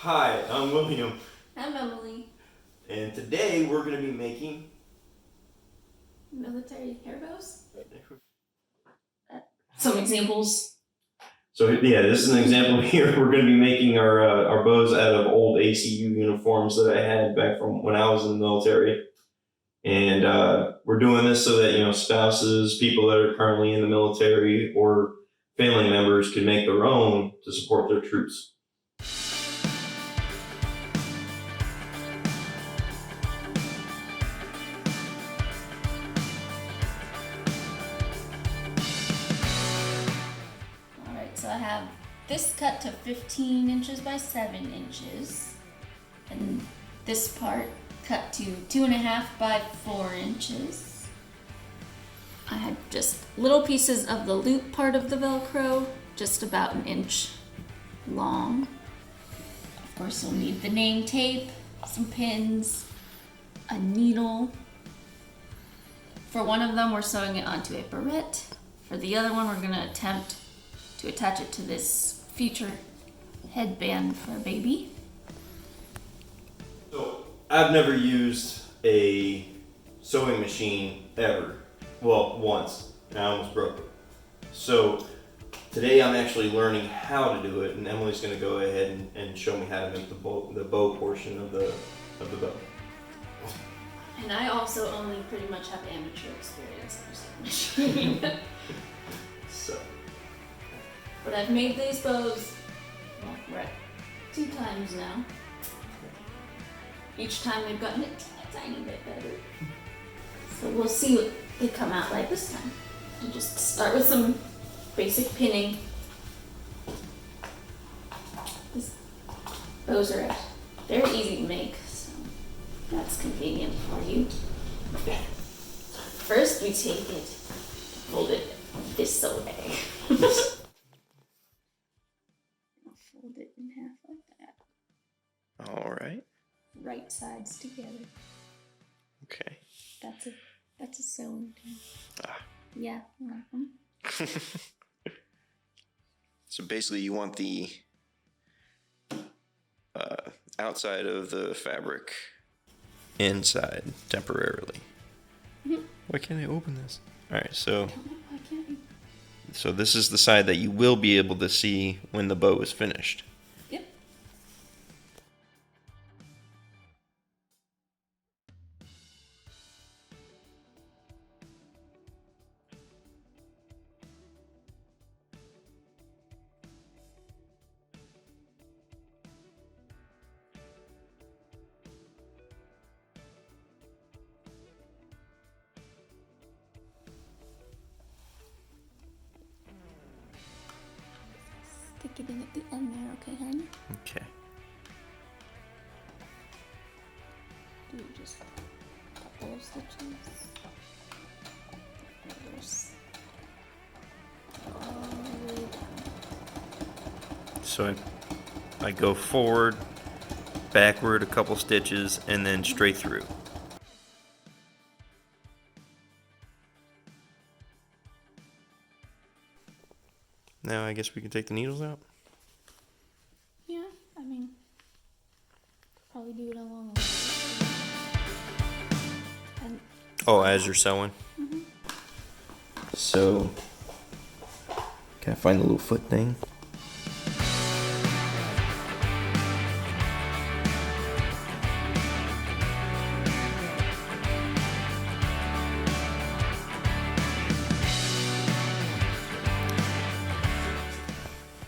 Hi, I'm William, I'm Emily. and today we're going to be making Military hairbows. Some examples. So yeah, this is an example here. We're going to be making our bows out of old ACU uniforms that I had back from when I was in the military, and we're doing this so that spouses, people that are currently in the military, or family members can make their own to support their troops. Alright, so I have this cut to 15 inches by 7 inches. And this part cut to 2.5 by 4 inches. I had just little pieces of the loop part of the velcro, just about an inch long. Of course, you'll need the name tape, some pins, a needle. For one of them, we're sewing it onto a barrette. For the other one, we're gonna attempt to attach it to this future headband for a baby. So I've never used a sewing machine ever. Well, once, and I almost broke it. So today I'm actually learning how to do it, and Emily's going to go ahead and show me how to make the bow portion of the bow. And I also only pretty much have amateur experience on a sewing machine. So, But I've made these bows, well, we're at 2 times now. Each time they've gotten a tiny bit better. So we'll see what they come out like this time. And just start with some basic pinning. These bows are very easy to make, so that's convenient for you. First we take it, fold it this way. Fold it in half like that. all right. Right sides together. Okay. That's a sewing thing. Ah. Yeah. So basically you want the outside of the fabric inside temporarily. Mm-hmm. Why can't I open this? All right, so Why can't you? so this is the side that you will be able to see when the bow is finished. Yep. Stick it in at the end there, okay, honey? Okay. Do just a couple of stitches. Reverse. All the way down. So I go forward, backward a couple stitches, and then straight through. Now I guess we can take the needles out. Yeah, I mean, probably do it along the way. And Oh, as you're sewing? Mhm. So, can I find the little foot thing?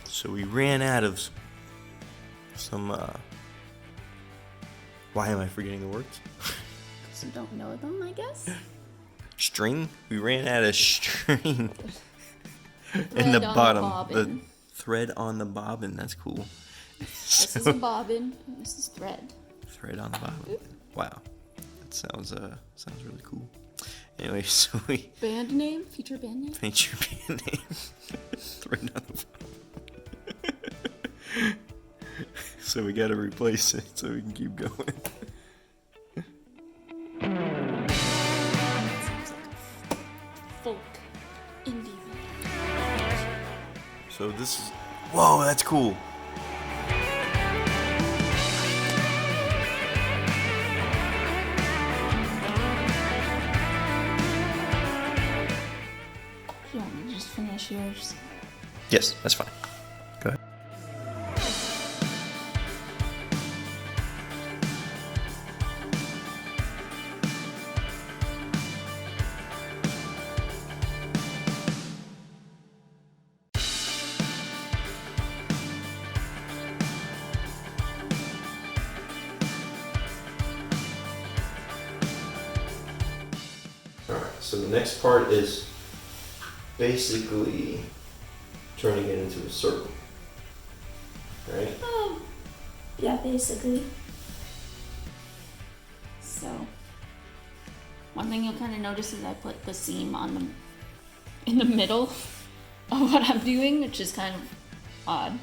So we ran out of some, why am I forgetting the words? because you don't know them, I guess. String? We ran out of string in Thread the on bottom. bobbin. Thread on the bobbin, that's cool. This is a bobbin, and this is thread. Thread on the bobbin. Wow. That sounds really cool. Anyway, so we Band name? Future band name? paint your band name. Thread on the bobbin. So we gotta replace it so we can keep going. Sounds like a folk indie band. So this is, whoa, that's cool. Yes, that's fine. Go ahead. Alright, so the next part is basically turning it into a circle. Right? Yeah, basically. So, one thing you'll kind of notice is I put the seam in the middle of what I'm doing, which is kind of odd.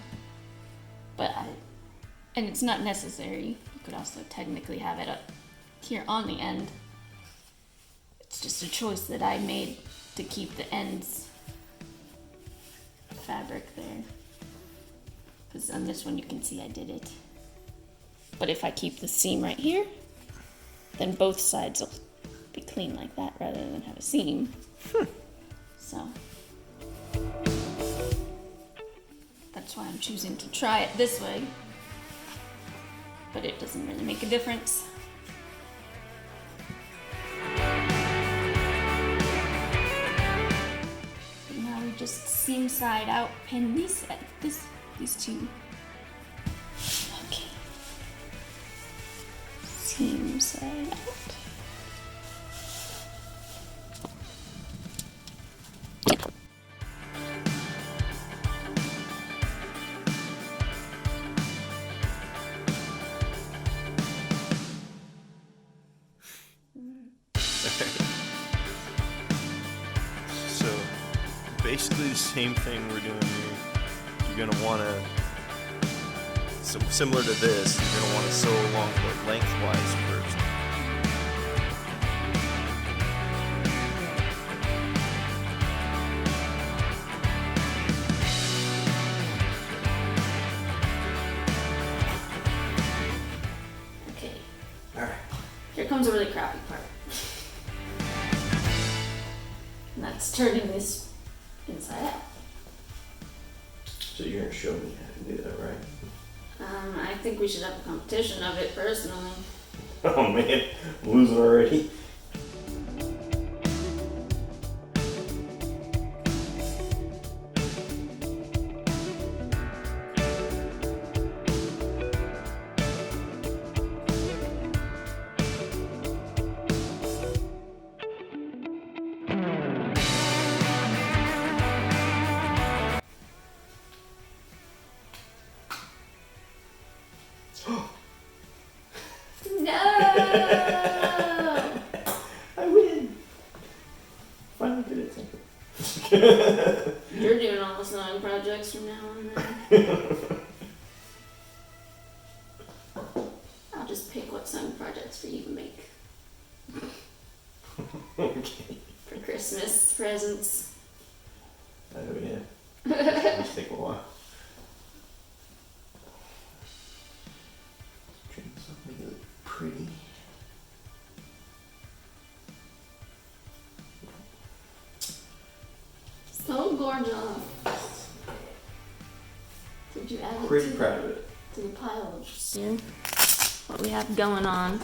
And it's not necessary. You could also technically have it up here on the end. It's just a choice that I made to keep the ends of fabric there. Because on this one you can see I did it. But if I keep the seam right here, then both sides will be clean like that rather than have a seam. So that's why I'm choosing to try it this way. But it doesn't really make a difference. And now we just seam side out pin these two. Okay. Seam side out. So basically the same thing we're doing here. You're gonna want to, so similar to this, you're gonna want to sew along the lengthwise first. Okay. Alright. Here comes a really crappy part. And that's turning this inside out. So you're gonna show me how to do that, right? I think we should have a competition of it personally. Oh man, I'm losing already. No! I win. Finally did it. Something. You're doing all the sewing projects from now on then. I'll just pick what sewing projects for you to make Okay. for Christmas presents. Oh yeah. It'll take a while. Trim this up, make it look pretty. So gorgeous. Did you add it Pretty to, proud of it. to the pile of here? What we have going on.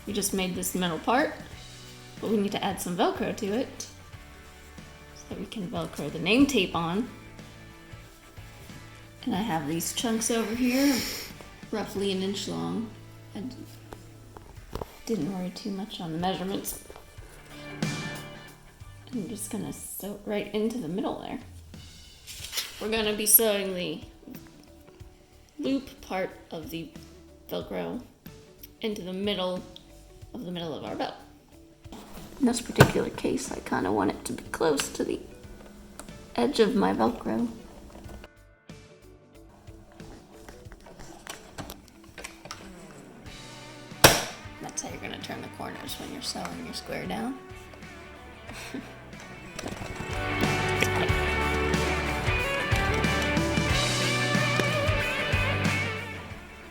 We just made this middle part, but we need to add some Velcro to it. So we can Velcro the name tape on. And I have these chunks over here, roughly 1 inch long. I didn't worry too much on the measurements. I'm just gonna sew it right into the middle there. We're gonna be sewing the loop part of the Velcro into the middle of our belt. In this particular case, I kind of want it to be close to the edge of my Velcro. That's how you're gonna turn the corners when you're sewing your square down.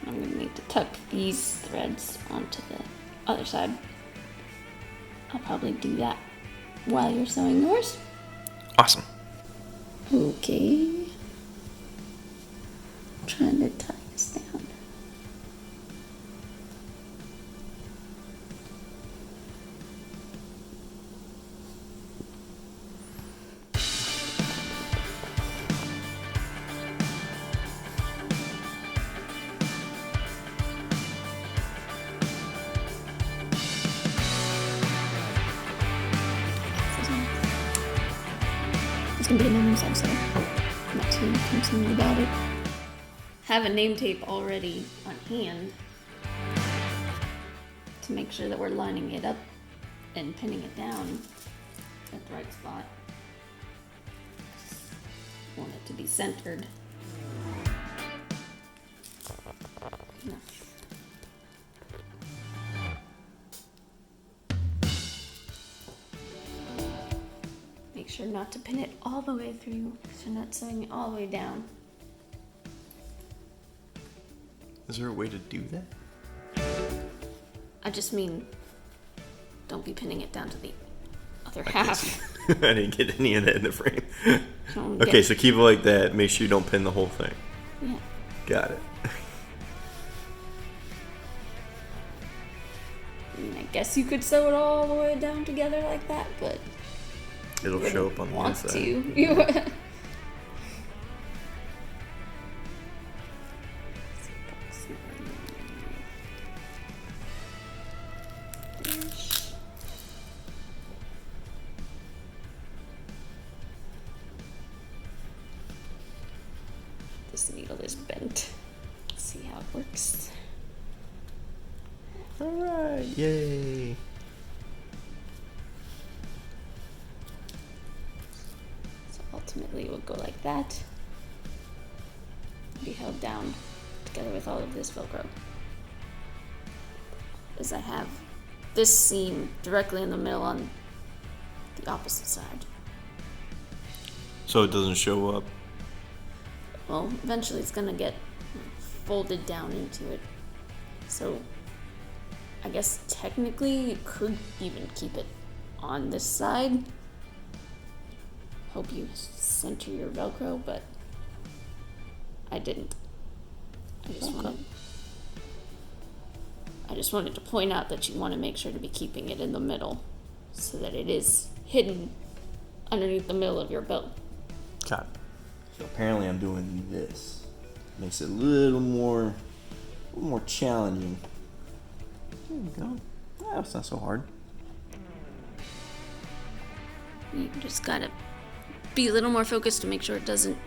I'm gonna need to tuck these threads onto the other side. I'll probably do that while you're sewing yours. Awesome. Okay. I'm trying to tie this down. It's gonna be a no I'm sorry. Not too concerned about it. Have a name tape already on hand to make sure that we're lining it up and pinning it down at the right spot. Want it to be centered. No. Make sure not to pin it all the way through, so you're not sewing it all the way down. Is there a way to do that? I just mean, don't be pinning it down to the other half. I didn't get any of that in the frame. Don't Okay, get- so keep it like that. Make sure you don't pin the whole thing. Yeah. Got it. I mean, I guess you could sew it all the way down together like that, but It'll show up on the want inside. to. This needle is bent. Let's see how it works. All right, yay! So ultimately it will go like that. Be held down together with all of this Velcro. As I have this seam directly in the middle on the opposite side. So it doesn't show up. Well, eventually it's gonna get folded down into it. So I guess technically you could even keep it on this side. Hope you center your Velcro, but I didn't. I just wanted to point out that you want to make sure to be keeping it in the middle so that it is hidden underneath the middle of your bow. Got it. So apparently I'm doing this. Makes it a little more challenging. There we go. Oh, it's not so hard. You just gotta be a little more focused to make sure it doesn't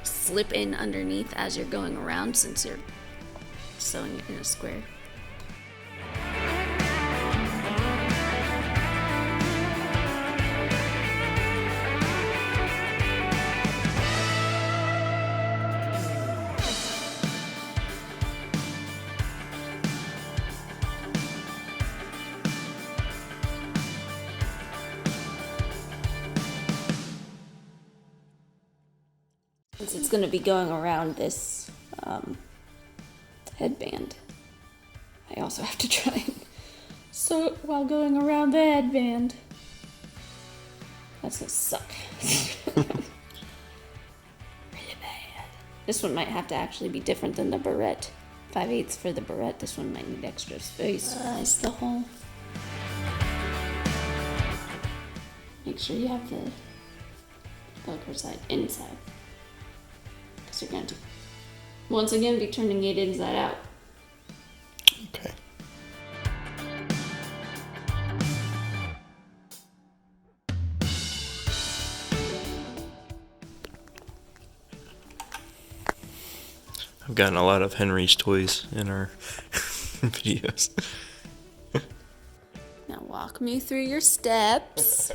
slip in underneath as you're going around, since you're sewing it in a square. Since it's going to be going around this headband, I also have to try and sew it while going around the headband. That's gonna suck. Really bad. This one might have to actually be different than the barrette. 5/8 for the barrette. This one might need extra space. Is the hole. Make sure you have the Velcro side inside. Because you're going to, once again, be turning it inside out. Okay. I've gotten a lot of Henry's toys in our videos. Now walk me through your steps.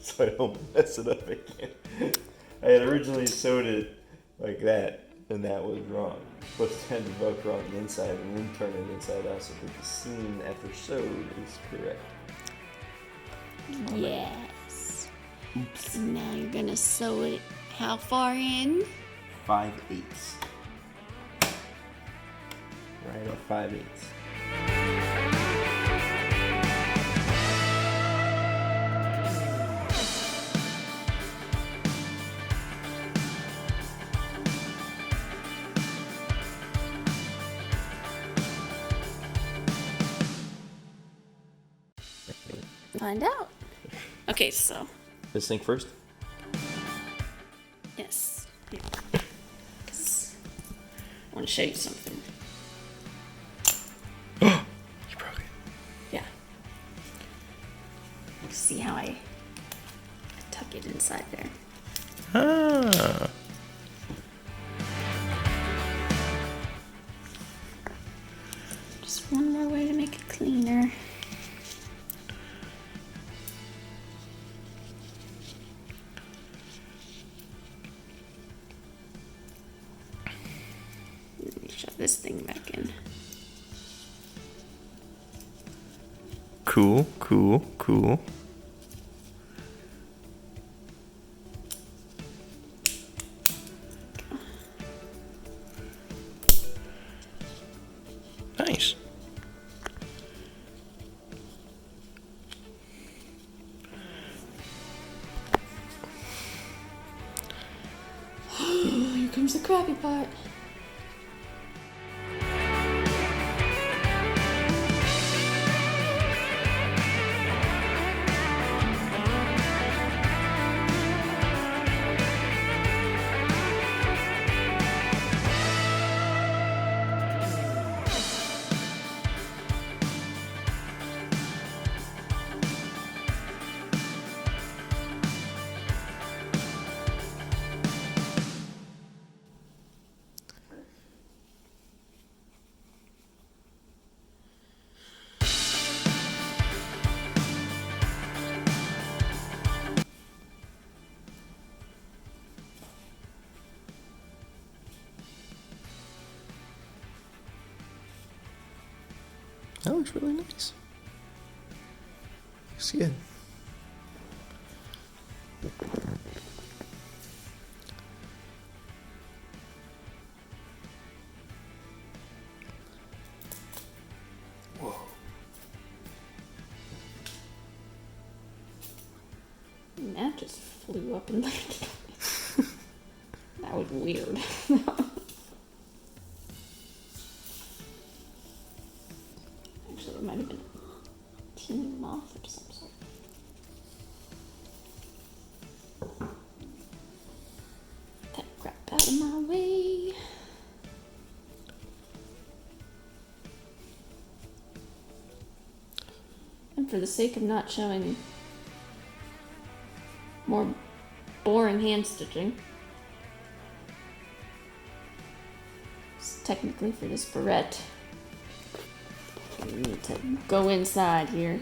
So I don't mess it up again. I had originally sewed it like that, and that was wrong. Supposed to turn the Velcro on the inside and then turn it inside out so that the seam after sewed is correct. Yes. Oops. Now you're gonna sew it how far in? 5/8. Right at 5/8. find out. Okay, so This thing first? yes, here. 'Cause I want to show you something. You broke it. Yeah. See how I tuck it inside there. Ah. Just one more way to make it cleaner. Let me shove this thing back in. Cool, cool, cool. Nice. Here comes the crappy part. That looks really nice. Looks good. Whoa. And that just flew up and landed on me. That was weird. Actually, it might have been a teeny moth of some sort. That crap out of my way. And for the sake of not showing more boring hand stitching, technically for this barrette, we need to go inside here.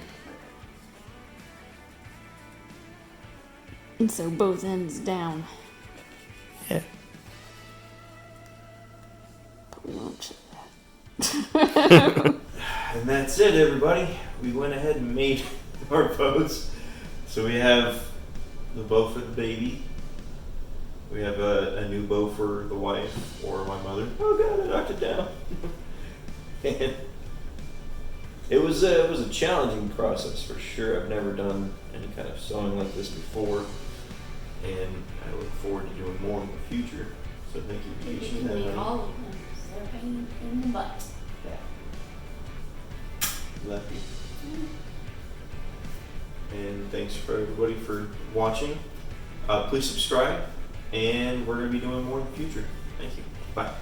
And so both ends down. Yeah. But we won't show that. And that's it, everybody. We went ahead and made our bows. So we have the bow for the baby. We have a new bow for the wife or my mother. Oh god, I knocked it down. And it was a challenging process for sure. I've never done any kind of sewing like this before, and I look forward to doing more in the future. So thank you for teaching me that. All of them, 'cause they're a pain in the butt. Lefty. And thanks for everybody for watching. Please subscribe, and we're going to be doing more in the future. Thank you. Bye.